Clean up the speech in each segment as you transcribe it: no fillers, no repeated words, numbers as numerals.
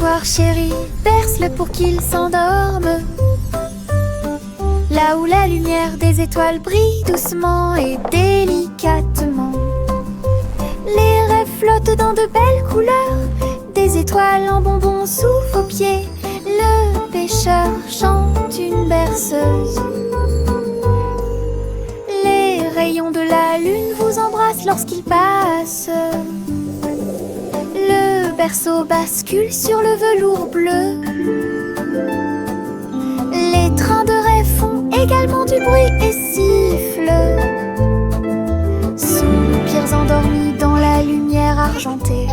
revoir chéri, berce-le pour qu'il s'endorme. Là où la lumière des étoiles brille doucement et délicatement. Les rêves flottent dans de belles couleurs, des étoiles en bonbons sous vos pieds. Le pêcheur chante une berceuse. Les rayons de la lune vous embrassent lorsqu'il passe. Le berceau bascule sur le velours bleu. Les trains de rêve font également du bruit et sifflent. Soupirs endormis dans la lumière argentée.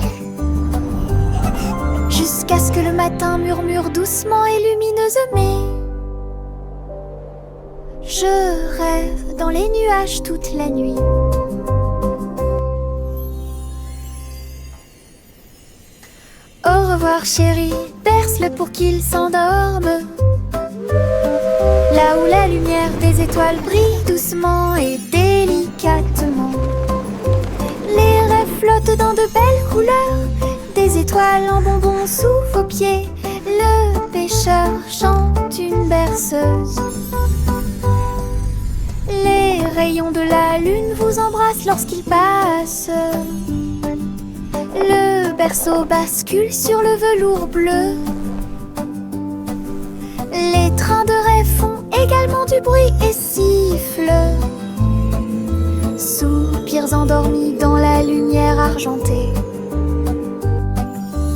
Jusqu'à ce que le matin murmure doucement et lumineuse. Mais je rêve dans les nuages toute la nuit. Au revoir chéri, berce-le pour qu'il s'endorme. Là où la lumière des étoiles brille doucement et délicatement. Les rêves flottent dans de belles couleurs, des étoiles en bonbons sous vos pieds. Le pêcheur chante une berceuse. Les rayons de la lune vous embrassent lorsqu'il passe. Le berceau bascule sur le velours bleu. Les trains de rêve font également du bruit et sifflent. Soupirs endormis dans la lumière argentée.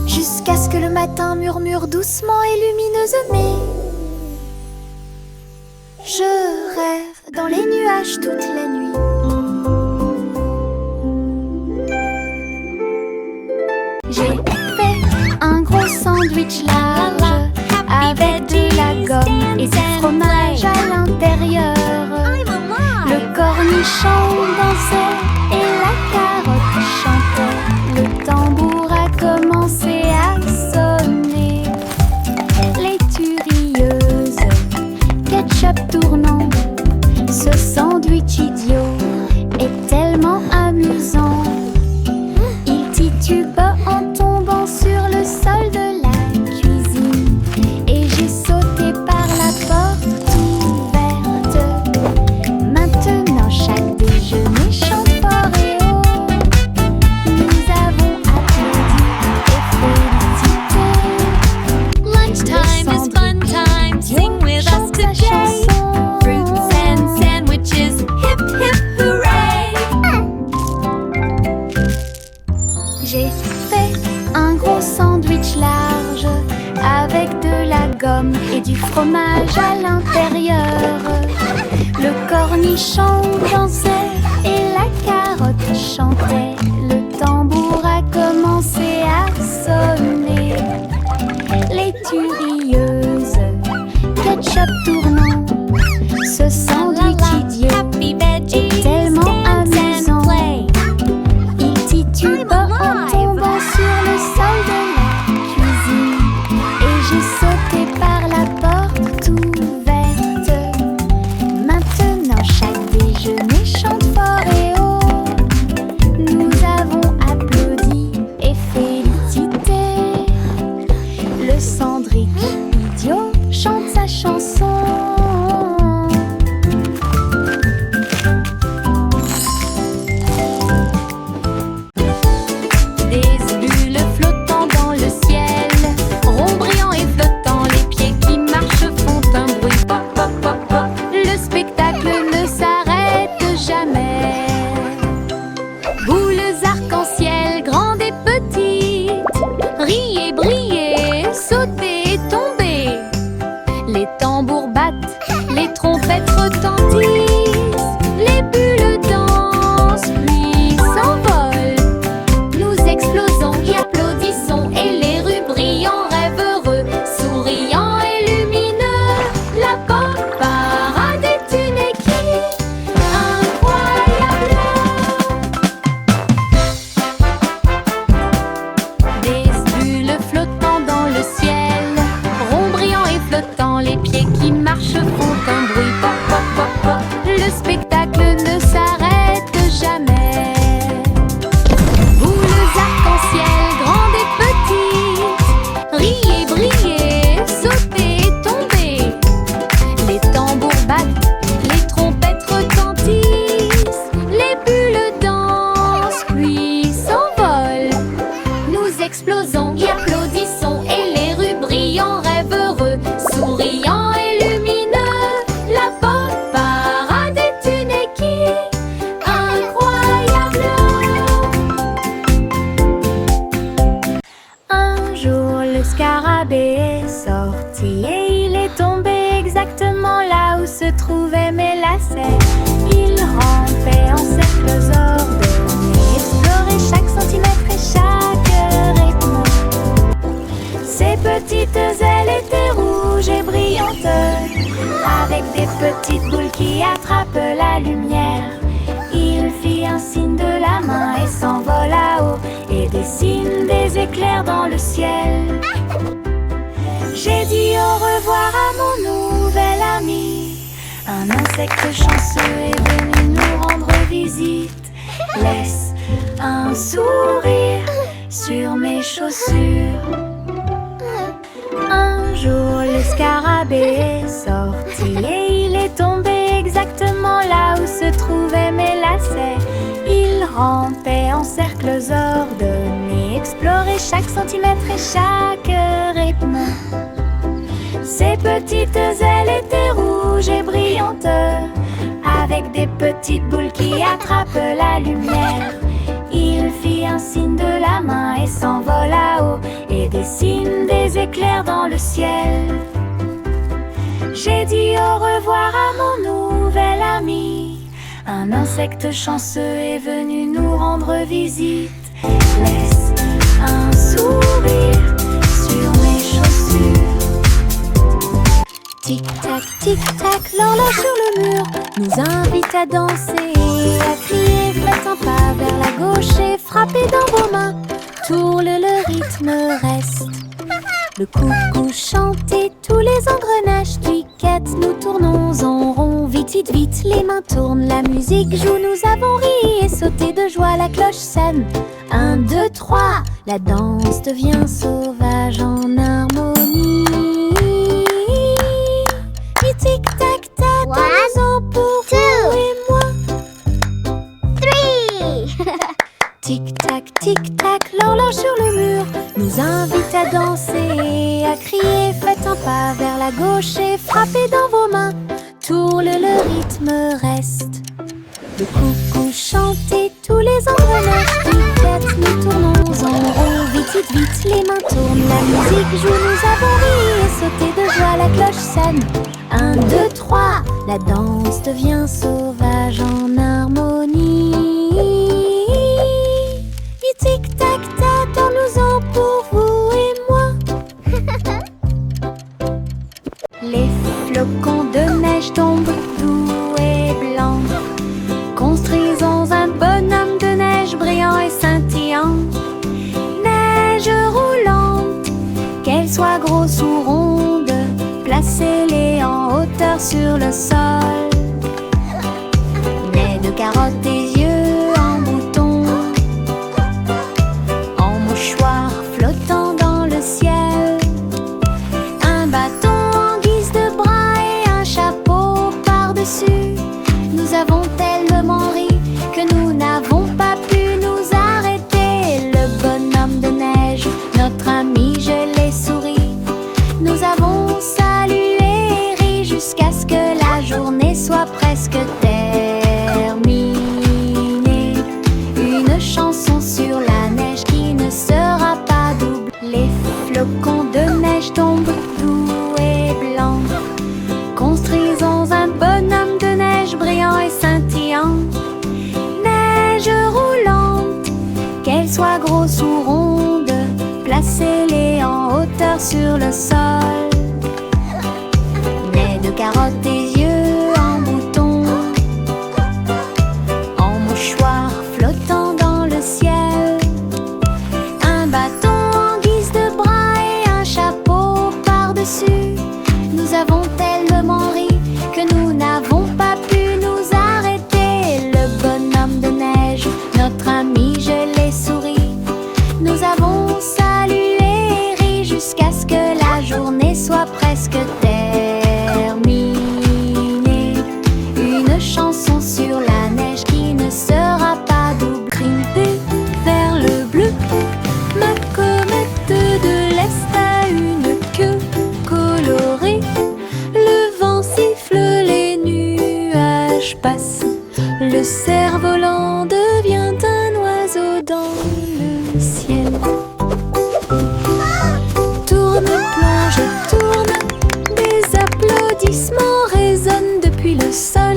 Jusqu'à ce que le matin murmure doucement et lumineuse. Mais je rêve dans les nuages toute la nuit. J'ai fait un gros sandwich large avec de la gomme et du fromage à l'intérieur. Le cornichon dansait et la carotte chantait. Le tambour a commencé à sonner. Les turieuses, ketchup tournant. Ce sandwich idiot est tellement amusant. Il titube en tombant sur le sol de la cuisine. Et j'ai sauté par la porte ouverte. Maintenant chaque déjeuner chante fort et haut. Nous avons applaudi et félicité. Lunchtime is fun time. Sing with us today. Fruits and sandwiches. Hip hip hooray! J'ai fait un gros sandwich large avec de la gomme et du fromage à l'intérieur. Le cornichon dansait et la carotte chantait. Le tambour a commencé à sonner. Les turieuses, ketchup tournant. Ce sandwich idiot Happy veggies. est tellement Dance amusant. and play. Il titube en tombant sur le sol de la cuisine. Et j'ai sauté par la porte ouverte. Maintenant chaque déjeuner chante fort et haut. Nous avons applaudi et félicité. Le sandwich idiot chante sa chanson. Des bulles flottant dans le ciel, ronds brillants et flottants, les pieds qui marchent font un bruit pop pop pop pop. Le spectacle ne s'arrête jamais. Boules arc-en-ciel, grandes et petites, riez, brillez, sautez et tombez. Les tambours battent, les trompettes retentissent, les bulles dansent puis s'envolent. Nous explosons et applaudissons et les rues brillent en rêve heureux, souriants et lumineux. La pop parade est une équipe incroyable. Des bulles disons et applaudissons, et les rues brillent en rêve heureux, souriant et lumineux. La bonne parade est une équipe incroyable. Un jour, le scarabée est sorti et il est tombé exactement là où se trouvaient mes lacets. Il rampait en cercles ordonnés, explorait chaque centimètre et chaque rythme. Ses petites ailes étaient rouges et brillantes, avec des petites boules qui attrapent la lumière. Il fit un signe de la main et s'envola haut et dessine des éclairs dans le ciel. J'ai dit au revoir à mon nouvel ami. Un insecte chanceux est venu nous rendre visite. Laisse un sourire sur mes chaussures. Un jour, le scarabée est sorti et il est tombé exactement là où se trouvaient mes lacets. Il rampait en cercles ordonnés, explorait chaque centimètre et chaque rythme. Ses petites ailes étaient rouges et brillantes, avec des petites boules qui attrapent la lumière. Il fit un signe de la main et s'envola haut et dessine des éclairs dans le ciel. J'ai dit au revoir à mon nouvel ami. Un insecte chanceux est venu nous rendre visite. Laisse un sourire sur mes chaussures. Tic-tac, l'horloge sur le mur nous invite à danser et à crier. Faites un pas vers la gauche et frappez dans vos mains. Tourne, le rythme reste. Le coucou chante et tous les engrenages cliquettent. Nous tournons en rond, vite, vite, vite. Les mains tournent, la musique joue. Nous avons ri et sauté de joie. La cloche sonne. 1, 2, 3. La danse devient sauvage en harmonie. Tic-tac-tac, dansons pour vous et moi. 3. Tic-tac, l'horloge sur le mur nous invite à danser et à crier. Faites un pas vers la gauche et frappez dans vos mains. Tourne, le rythme reste. Le coucou chante et tous les engrenages cliquettent. Nous tournons en rond, vite, vite, vite. Les mains tournent, la musique joue. Nous avons ri et sauté de joie. La cloche sonne. 1, 2, 3. La danse devient sauvage en harmonie. Tic-tac-tac, dansons pour vous et moi. Les flocons de neige tombent doux et blancs. Construisons un bonhomme de neige brillant et scintillant. Neige roulante, qu'elle soit grosse ou ronde, placez-les en hauteur sur le sol. Nez de carottes et yeux en bouton, en mouchoir flottant dans le ciel. Un bâton en guise de bras et un chapeau par-dessus. Nous avons tellement ri que nous n'avons pas pu nous arrêter. Le bonhomme de neige, notre ami, je l'ai souri. Nous avons salué et ri jusqu'à ce que la journée soit presque terminée. Une chanson sur la neige qui ne sera pas double. Les flocons de neige tombent doux et blancs. Construisons un bonhomme de neige brillant et scintillant. Neige roulante, qu'elle soit grosse ou ronde, placez-les en hauteur sur le sol. Nez de carottes et yeux en bouton, en mouchoir flottant dans le ciel. Un bâton en guise de bras et un chapeau par-dessus. Nous avons tellement ri que nous n'avons pas pu nous arrêter. Le bonhomme de neige, notre ami, je l'ai souri. Nous avons salué et ri jusqu'à ce que la journée soit presque terminée. Le cerf-volant devient un oiseau dans le ciel. Tourne, plonge, tourne, des applaudissements résonnent depuis le sol.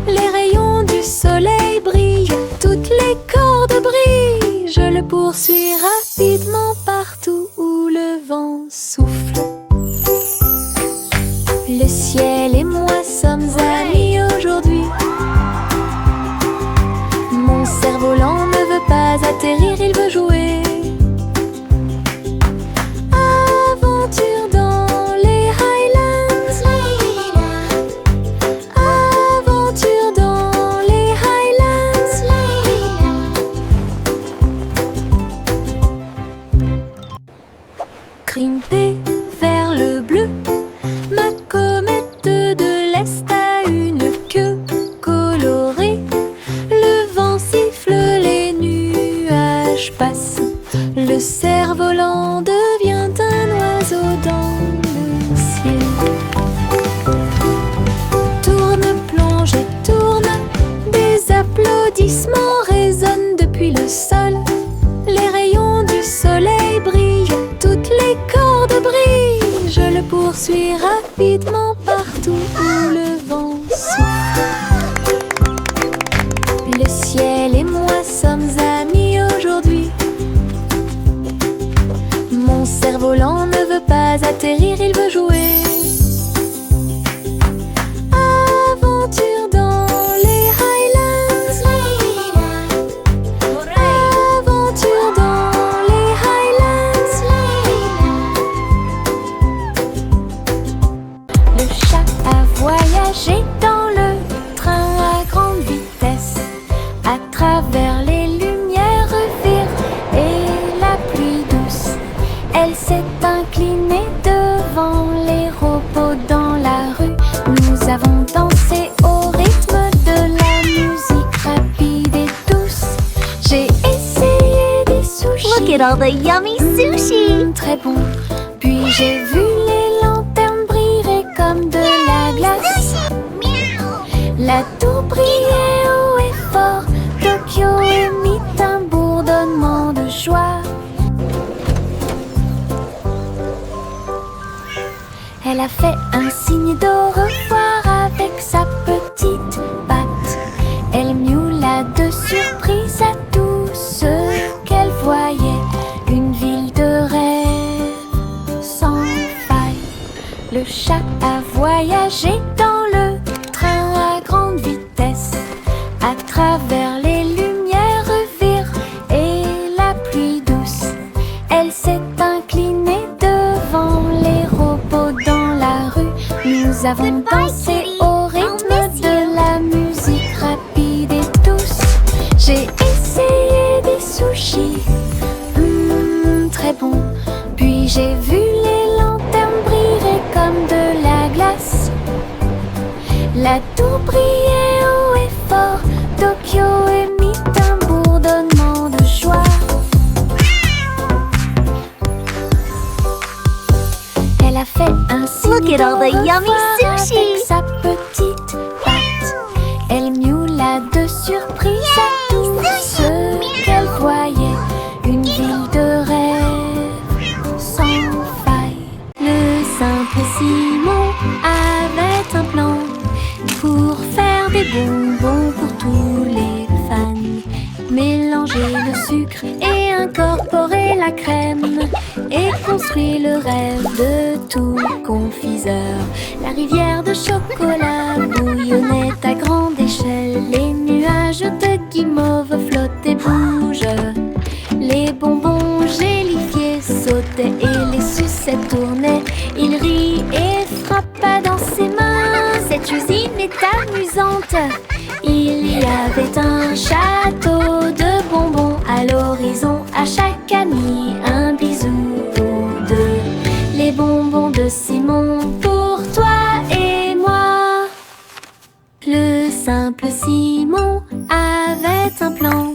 Les rayons du soleil brillent, toutes les cordes brillent. Je le poursuis rapidement partout où le vent souffle. Le ciel et moi sommes amis aujourd'hui. Mon cerf-volant ne veut pas atterrir, il veut jouer. Aventure dans les Highlands. Aventure dans les Highlands. Grimper vers le bleu, ma comète de l'Est a une queue colorée. Le vent siffle, les nuages passent. Le cerf-volant devient un oiseau dans le ciel. Tourne, plonge et tourne, des applaudissements résonnent depuis le sol. Les rayons du soleil brillent, toutes les cordes brillent. Je le poursuis rapidement partout où le vent souffle. Le ciel et moi sommes amis aujourd'hui. Mon cerf-volant ne veut pas atterrir, il veut jouer. Aventure dans les Highlands. Aventure dans les Highlands. Le chat a voyagé dans le train à grande vitesse, à travers les lumières vives et la pluie douce. Elle s'est inclinée devant les robots dans la rue. Nous avons dansé au rythme de la musique rapide et douce. J'ai essayé des sushis. Look at all the yummy sushi! Très bon. Puis j'ai vu les lanternes briller comme de la glace. La tour brillait haut et fort. Tokyo émit un bourdonnement de joie. Elle a fait un signe d'au revoir avec sa petite patte. Elle miaula de surprise à tout ce qu'elle voyait. Une ville de rêve sans faille. Le chat a voyagé dans le train à grande vitesse, à travers les lumières vives et la pluie douce. Elle s'est inclinée devant les robots dans la rue. Nous avons dansé au rythme de la musique rapide et douce. J'ai essayé des sushis, très bon. Puis j'ai vu les lanternes briller comme de la glace. La tour brillait haut et fort. Tokyo émit un bourdonnement de joie. Elle a fait un signe Look at all the d'au yummy revoir sushi. avec sa petite patte. Elle miaula de surprise à tout ce qu'elle voyait. Une ville de rêve sans faille. Le simple Simon avait un plan pour faire des bonbons pour tous les fans. Mélanger le sucre et incorporer la crème, et construire le rêve de tout confiseur. La rivière de chocolat bouillonnait à grande échelle. Les nuages de guimauve flottaient et bougent. Les bonbons gélifiés sautaient et les sucettes tournaient. Il rit et frappa dans ses mains. Cette usine est amusante. Il y avait un château de bonbons à l'horizon. À chaque ami un bisou ou deux. Les bonbons de Simon pour toi et moi. Le simple Simon avait un plan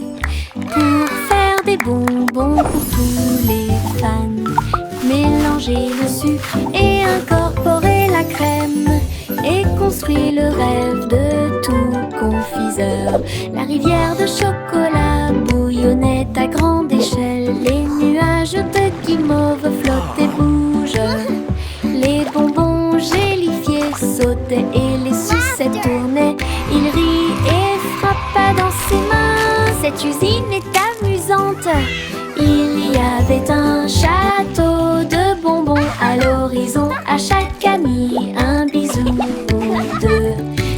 pour faire des bonbons pour tous les fans. Mélanger le sucre et incorporer la crème, et construire le rêve de tout confiseur. heures. La rivière de chocolat bouillonnait à grande échelle. Les nuages de guimauve flottaient et bougent. Les bonbons gélifiés sautaient et les sucettes tournaient. Il rit et frappa dans ses mains. Cette usine est amusante. Il y avait un château de bonbons à l'horizon. À chaque ami un bisou ou deux.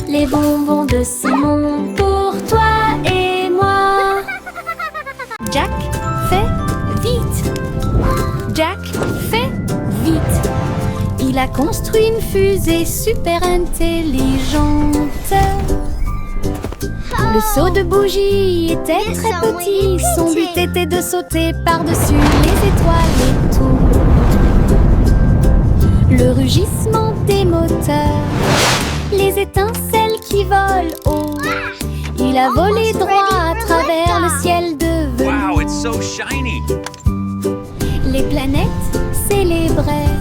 Les bonbons de Simon pour toi et moi. Jack fait vite. Jack fait vite. Il a construit une fusée super intelligente. Le seau de bougie était très petit. Son but était de sauter par-dessus les étoiles et tout. Le rugissement des moteurs, les étincelles qui volent haut. Il a volé droit à travers le ciel de velours. Wow, it's so shiny. Les planètes célébraient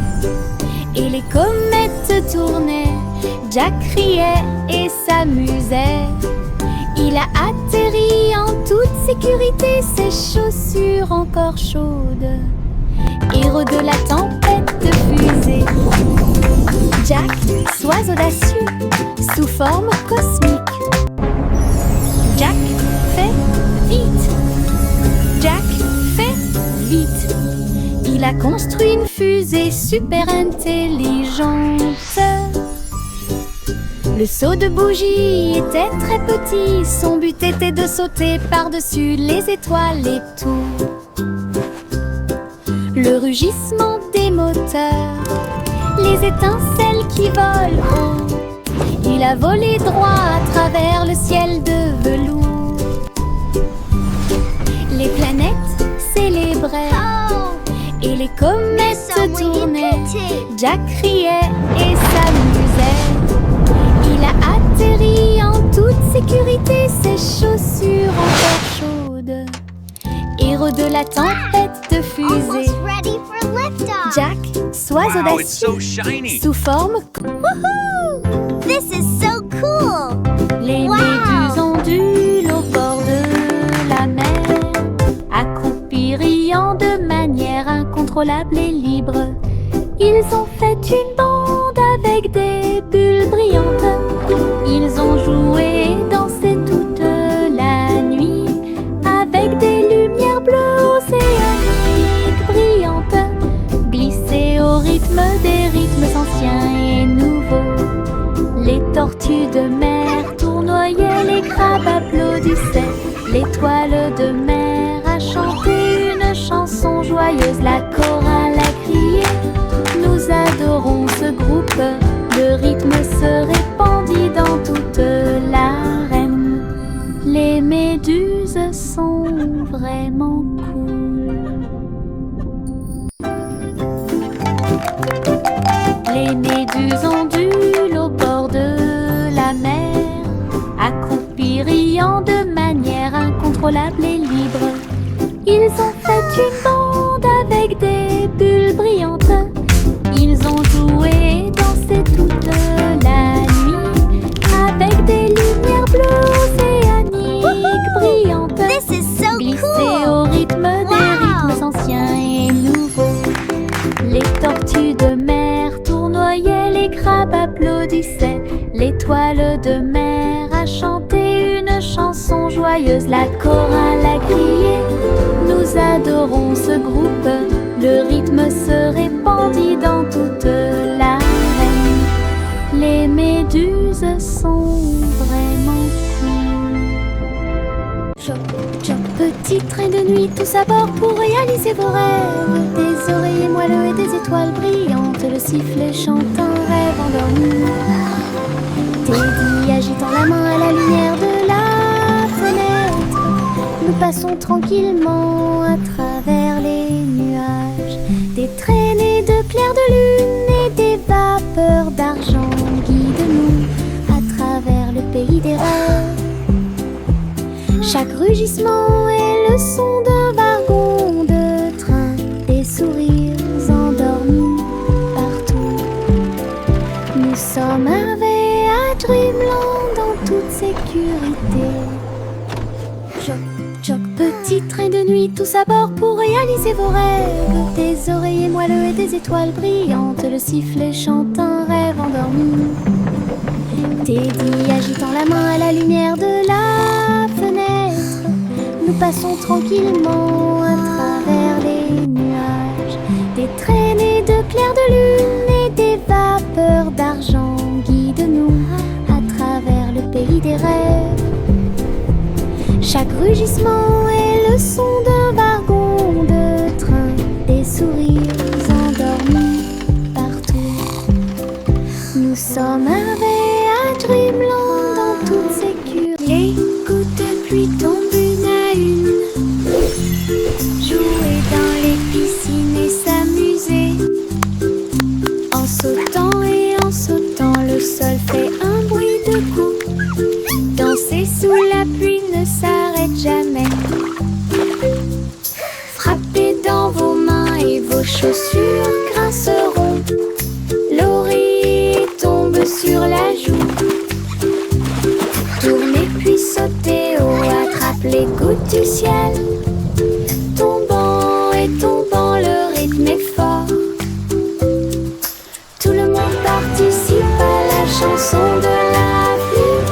et les comètes tournaient. Jack riait et s'amusait. Il a atterri en toute sécurité, ses chaussures encore chaudes. Héros de la tempête de fusée. Jack, sois audacieux, sous forme cosmique. Jack fait vite. Jack fait vite. Il a construit une fusée super intelligente. Le seau de bougie était très petit. Son but était de sauter par-dessus les étoiles et tout. Le rugissement des moteurs, les étincelles qui volent haut. Il a volé droit à travers le ciel de velours. Les planètes célébraient et les comètes tournaient. Jack riait et s'amusait. Il a atterri en toute sécurité, ses chaussures encore chaudes. Héros de la tempête de fusée. Jack, sois Wow, it's so audacieux, shiny. sous forme. Woohoo! This is so cool! Les Wow. méduses ondulent au bord de la mer, accroupis riant de manière incontrôlable et libre. Ils ont fait une bande avec des bulles brillantes. Ils ont joué et dansé toute la nuit avec des lumières bleues océaniques brillantes, glissées au rythme des rythmes anciens et nouveaux. Les tortues de mer tournoyaient, les crabes applaudissaient. L'étoile de mer a chanté une chanson joyeuse, la chorale a crié. Nous adorons ce groupe, le rythme se répandit dans toute l'arène. Les méduses sont vraiment cool. Les méduses ondulent au bord de la mer, accroupis riant de manière incontrôlable et libre. Ils ont fait une bande avec des bulles brillantes. Ils ont joué et dansé toute la nuit avec des lumières bleues océaniques brillantes, This is so glissées cool! au rythme des rythmes anciens et nouveaux. Les tortues de mer tournoyaient, les crabes applaudissaient. L'étoile de mer a chanté une chanson joyeuse, la chorale a crié. Nous adorons ce groupe, le rythme se répandit dans toute l'arène. Les méduses sont vraiment cool. Chop, chop, petit train de nuit, tous à bord pour réaliser vos rêves. Des oreillers moelleux et des étoiles brillantes, le sifflet chante un rêve endormi. Teddy agitant la main à la lumière de la fenêtre. Nous passons tranquillement à travers les nuages. Des traînées de clairs de lune et des vapeurs d'argent guident-nous à travers le pays des rêves. Chaque rugissement est le son d'un wagon de train, des sourires endormis partout. Nous sommes arrivés à Dreamland en toute sécurité. nuit tous à bord pour réaliser vos rêves. Des oreillers moelleux et des étoiles brillantes, le sifflet chante un rêve endormi. Teddy agitant la main à la lumière de la fenêtre, nous passons tranquillement à travers les nuages. Des traînées de clairs de lune et des vapeurs d'argent guident-nous à travers le pays des rêves. Chaque rugissement est le son d'un wagon de train, des sourires endormis partout. Nous sommes arrivés à Dreamland dans toute sécurité. Les gouttes de pluie tombent une à une, jouer dans les piscines et s'amuser. En sautant et en sautant, le sol fait un bruit de coups. Danser sous la pluie ne s'arrête jamais. Frappez dans vos mains et vos chaussures grinceront. L'oreiller tombe sur la joue. Tournez puis sautez haut, attrape les gouttes du ciel. Tombant et tombant, le rythme est fort. Tout le monde participe à la chanson de la pluie.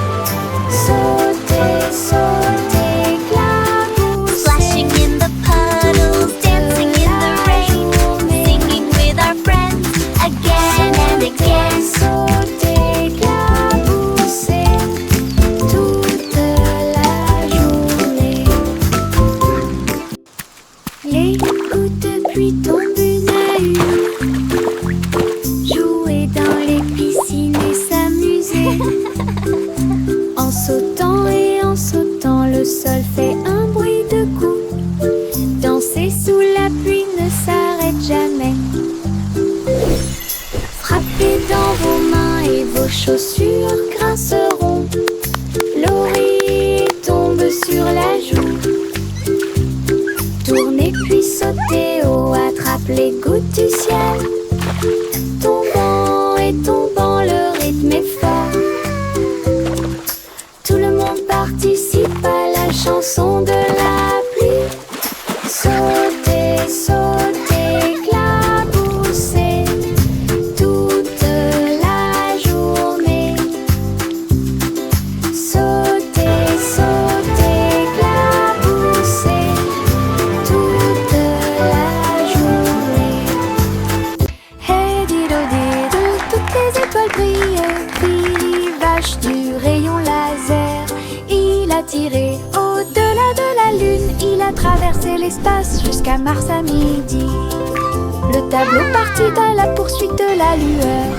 Sautez, sautez, éclaboussez. Splashing in the puddles, dancing in the rain, singing with our friends again and again. Sautez, éclaboussez toute la journée. Les gouttes de pluie tombent une à une, jouer dans les piscines et s'amuser. En sautant et en sautant, le sol fait un bruit de coups. Danser sous la pluie ne s'arrête jamais. Frappez dans vos mains et vos chaussures grinceront. L'oreiller tombe sur la joue. Tournez puis sautez haut, attrape les gouttes du ciel. Tombant et tombant, le rythme est fort. Tout le monde participe à la chanson de la pluie. Sautez, sautez, éclaboussez toute la journée. Sautez, sautez, éclaboussez toute la journée. Hey dido dido, toutes les étoiles brillent. Billy Vache du rayon laser, il a tiré au-delà de la lune. Il a traversé l'espace jusqu'à Mars à midi. Le tableau partit à la poursuite de la lueur.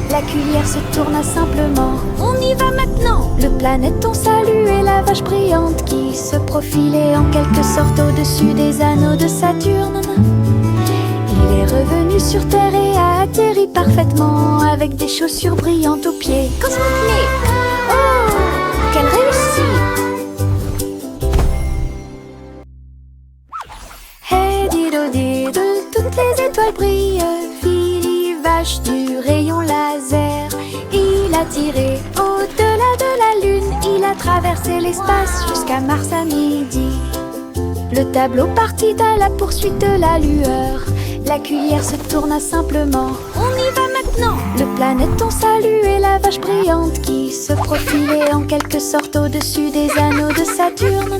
La cuillère se tourna simplement. On y va maintenant. Le planéton saluait la vache brillante qui se profilait en quelque sorte au-dessus des anneaux de Saturne. Il est revenu sur Terre et a atterri parfaitement avec des chaussures brillantes aux pieds. Cosmoplay! Oh, quelle réussite! Hey dido dido, toutes les étoiles brillent. Billy Vache du rayon laser, il a tiré au-delà de la lune. Il a traversé l'espace jusqu'à Mars à midi. Le tableau partit à la poursuite de la lueur. La cuillère se tourna simplement. On y va maintenant. Le planéton saluait la vache brillante qui se profilait en quelque sorte au-dessus des anneaux de Saturne.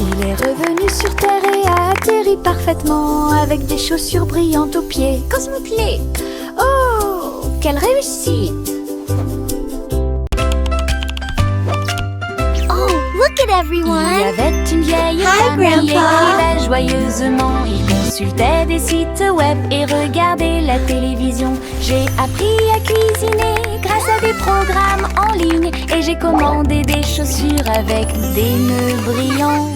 Il est revenu sur Terre et a atterri parfaitement avec des chaussures brillantes aux pieds. Cosmoplay! Oh, quelle réussite! Oh, look at Il y everyone! avait une vieille Hi, famille et Grandpa. vivait joyeusement. Ils consultaient des sites web et regardaient la télévision. J'ai appris à cuisiner grâce à des programmes en ligne. Et j'ai commandé des chaussures avec des nœuds brillants.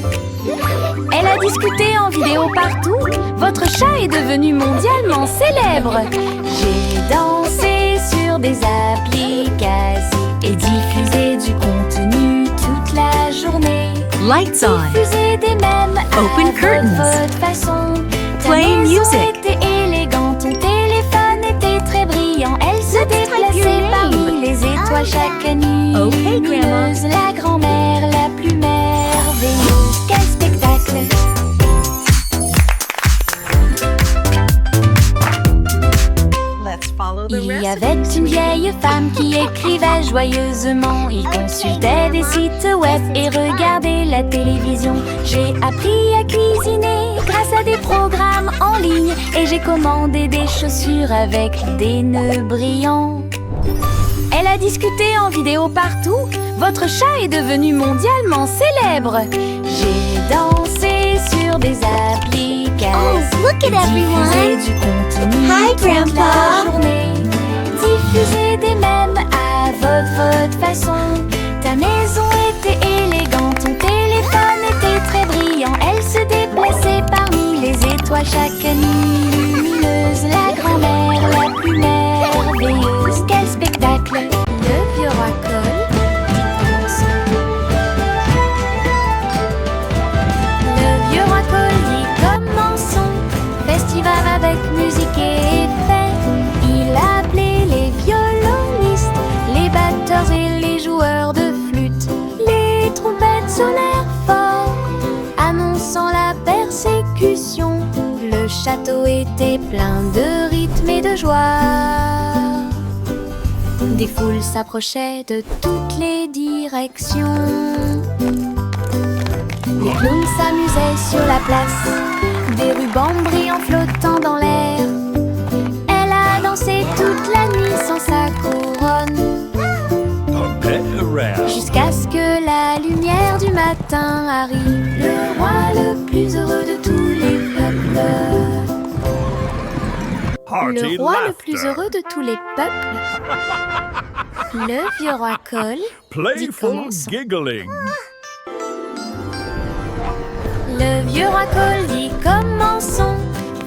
Elle a discuté en vidéo partout. Votre chat est devenu mondialement célèbre. J'ai dansé sur des applications et diffusé du contenu toute la journée. Lights on. Diffuser des mèmes Open avec curtains. votre façon. Ta Play maison music. était élégante, ton téléphone était très brillant. Elle se déplaçait your parmi name. les étoiles chaque nuit. Okay, Grandma. Lumineuse, la grand-mère la plus merveilleuse. Quel spectacle! Il y avait une vieille femme qui écrivait joyeusement. Il consultait des sites web et regardait la télévision. J'ai appris à cuisiner grâce à des programmes en ligne. Et j'ai commandé des chaussures avec des nœuds brillants. Elle a discuté en vidéo partout. Votre chat est devenu mondialement célèbre. J'ai dansé sur des applications. Oh, look at everyone. Diffusé du contenu Hi, toute la Grandpa. journée. Diffuser des mèmes à votre façon. Ta maison était élégante, ton téléphone était très brillant. Elle se déplaçait parmi les étoiles chaque nuit lumineuse. La grand-mère la plus merveilleuse. Quel spectacle! Le vieux roi Cole dit commençons. Le vieux roi Cole dit commençons. Festival avec musique et effets. Il a appelé les violonistes, les batteurs et les joueurs de flûte. Les trompettes sonnèrent fort, annonçant la persécution. Le château était plein de rythme et de joie. Des foules s'approchaient de toutes les directions. Les clowns s'amusaient sur la place, des rubans brillants flottant dans l'air. Elle a dansé toute la nuit sans sa couronne, jusqu'à ce que la lumière du matin arrive. Le roi le plus heureux de tous les peuples. Le roi le plus heureux de tous les peuples. Le vieux roi Cole dit commençons. giggling. Le vieux roi Cole dit commençons.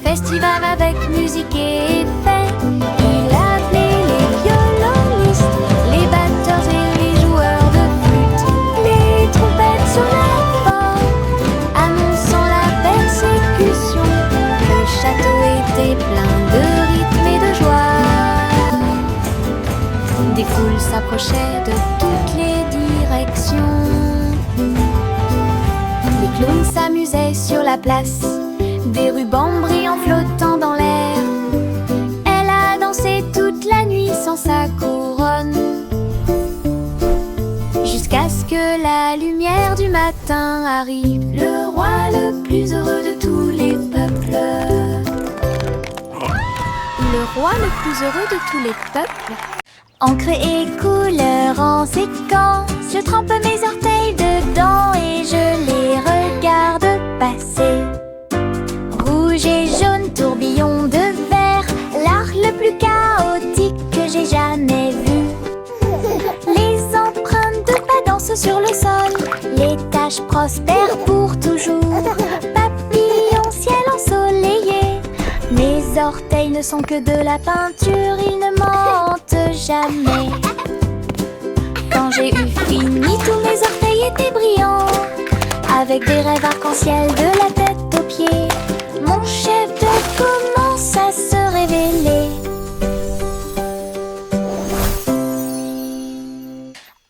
Festival avec musique et effets. Il a appelé les violonistes, les batteurs et les joueurs de flûte. Les trompettes sonnèrent fort, annonçant la persécution. Le château était plein de rythme et de joie. Des foules s'approchaient de toutes les directions. Les clowns s'amusaient sur la place, des rubans brillants flottant dans l'air. Elle a dansé toute la nuit sans sa couronne, jusqu'à ce que la lumière du matin arrive. Le roi le plus heureux de tous les peuples. Le roi le plus heureux de tous les peuples. Encre et couleur en séquence, je trempe mes orteils dedans et je les regarde passer. Rouge et jaune, tourbillon de verre, l'art le plus chaotique que j'ai jamais vu. Les empreintes de pas dansent sur le sol, les taches prospèrent pour toujours. Papillon, ciel ensoleillé, mes orteils ne sont que de la peinture, ils ne mentent jamais. Quand j'ai eu fini, tous mes orteils étaient brillants, avec des rêves arc-en-ciel de la tête aux pieds. Mon chef-d'œuvre commence à se révéler.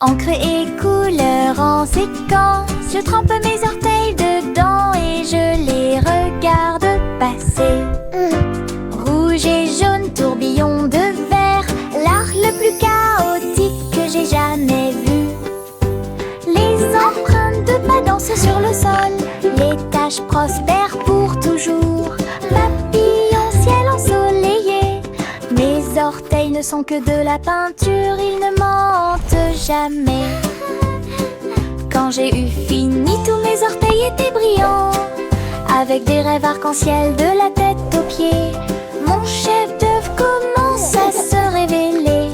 Encre et couleur en séquence, je trempe mes orteils dedans et je les regarde passer. Rouge et jaune, tourbillon de verre, l'art le plus chaotique que j'ai jamais vu. Les empreintes de pas dansent sur le sol, les taches prospèrent pour toujours. Papillon, ciel ensoleillé, mes orteils ne sont que de la peinture, ils ne mentent jamais. Quand j'ai eu fini, tous mes orteils étaient brillants, avec des rêves arc-en-ciel de la tête aux pieds. Mon chef-d'œuvre commence à se révéler.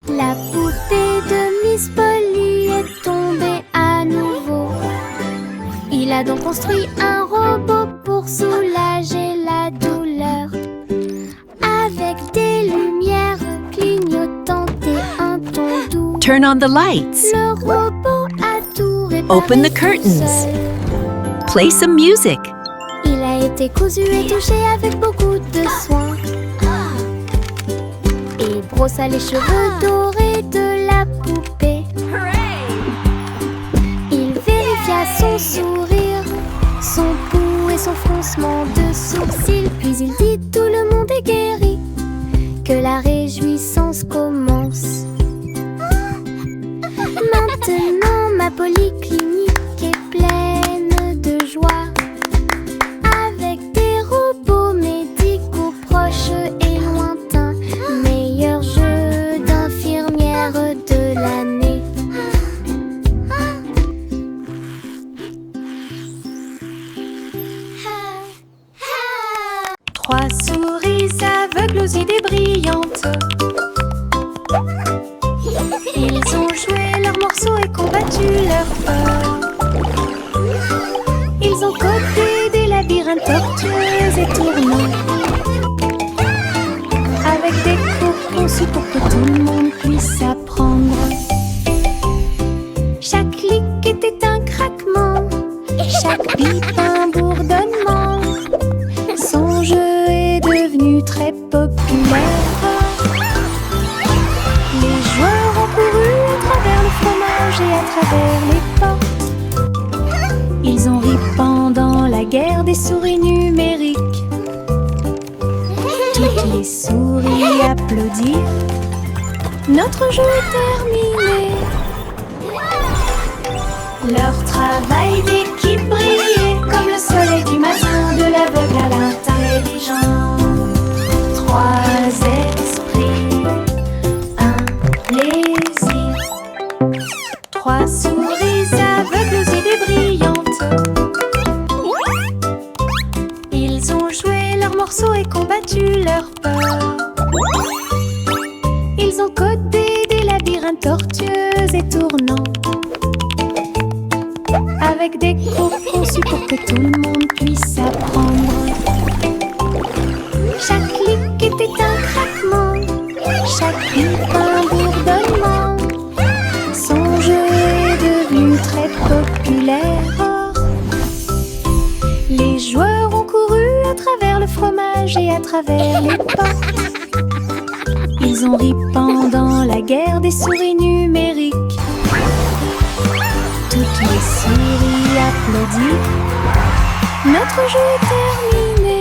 La poupée de Miss Polly est tombée à nouveau. Il a donc construit un robot pour soulager la douleur, avec des lumières clignotantes et un ton doux. Turn on the lights. Le robot a tout réparé. Open the tout curtains. seul. Play some music. Il a été cousu et touché avec beaucoup de soin. Il brossa les cheveux dorés de la poupée. Il vérifia son sourire, son pouls et son aveugles aux idées brillantes. Ils ont joué leurs morceaux et combattu leur peur. Ils ont codé des labyrinthes tortueux et tournants, avec des cours conçus pour que tout le monde puisse apprendre. Chaque clic était un craquement, chaque bip un bourdonnement. Son jeu est devenu très populaire. Les joueurs ont couru à travers le fromage et à travers les portes. Ils ont ri pendant la guerre des souris numériques. Toutes les souris applaudirent. Notre jeu est terminé. Leur travail d'équipe brillait comme le soleil du matin, de l'aveugle à l'intelligent. Trois esprits, un plaisir. Trois souris aveugles aux idées brillantes. Ils ont joué leurs morceaux et combattu leur peur. Ils ont codé des labyrinthes tortueux et tournants, avec des cours conçus pour que tout le monde puisse apprendre. Chaque clic était un craquement, chaque bip un bourdonnement. Son jeu est devenu très populaire. Les joueurs ont couru à travers le fromage et à travers les portes. Ils ont ri pendant la guerre des souris numériques. Toutes les souris applaudissent. Notre jeu est terminé.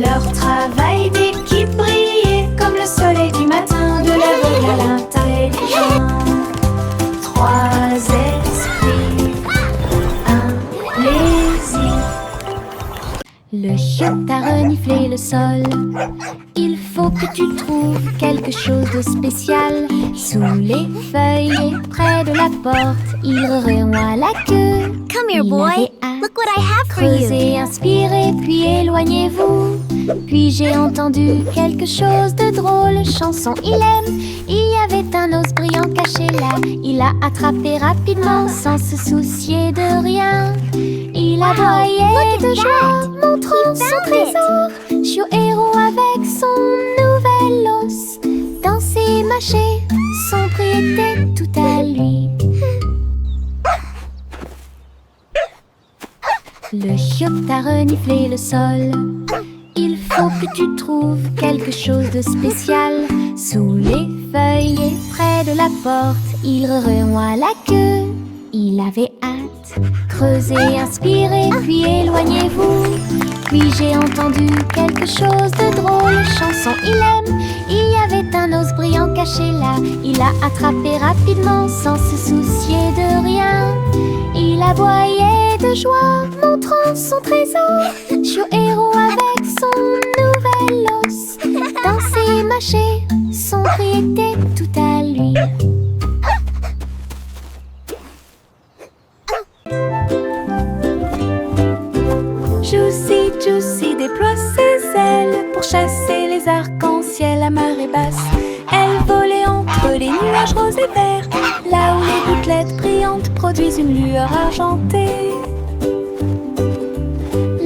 Leur travail d'équipe brillait comme le soleil du matin, de l'aveugle à l'intelligent. Trois esprits, un plaisir. Le chiotte a reniflé le sol. Il faut que tu trouves quelque chose de spécial. Sous les feuilles et près de la porte, il remuait la queue. Come here, Il boy. avait hâte. Look what I have for you. Creusez, inspirez, puis éloignez-vous. Puis j'ai entendu quelque chose de drôle. Chanson, il aime. Il y avait un os brillant caché là. Il l'a attrapé rapidement sans se soucier de rien. Il aboyait de joie, montrant son trésor. Chiot héros avec son nouvel os. Danser, mâcher, son prix était tout à lui. Le chiotte a reniflé le sol. Il faut que tu trouves quelque chose de spécial. Sous les feuilles et près de la porte, il remuait la queue. Il avait hâte. Creusez, inspirez, puis éloignez-vous. Puis j'ai entendu quelque chose de drôle. Chanson, il aime. Il y avait un os brillant caché là. Il l'a attrapé rapidement sans se soucier de rien. Il aboyait de joie, montrant son trésor. Chiot héros avec son nouvel os. Danser, mâcher, son prix était tout à lui. Juicy, Juicy déploie ses ailes pour chasser les arcs-en-ciel à marée basse. Elle volait entre les nuages roses et verts, là où les gouttelettes brillantes produisent une lueur argentée.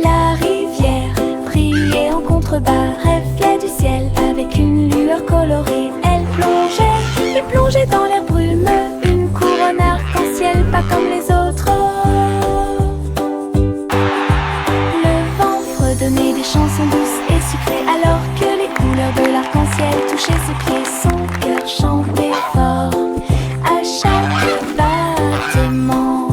La rivière brillait en contrebas, reflet du ciel avec une lueur colorée. Elle plongeait et plongeait dans l'air brumeux, une couronne arc-en-ciel pas comme les autres. Donner des chansons douces et sucrées, alors que les couleurs de l'arc-en-ciel touchaient ses pieds. Son cœur chantait fort à chaque battement.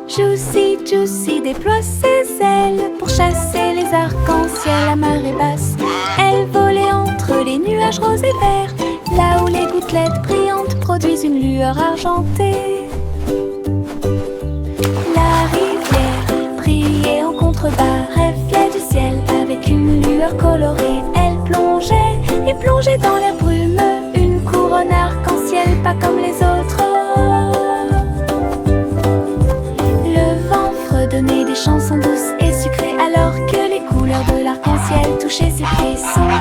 Juicy, Juicy déploie ses ailes pour chasser les arcs-en-ciel à marée basse. Elle volait entre les nuages roses et verts, là où les gouttelettes brillantes produisent une lueur argentée. La rivière brillait en contrebas, reflet du ciel avec une lueur colorée. Elle plongeait et plongeait dans l'air brumeux, une couronne arc-en-ciel pas comme les autres. toucher ces frissons.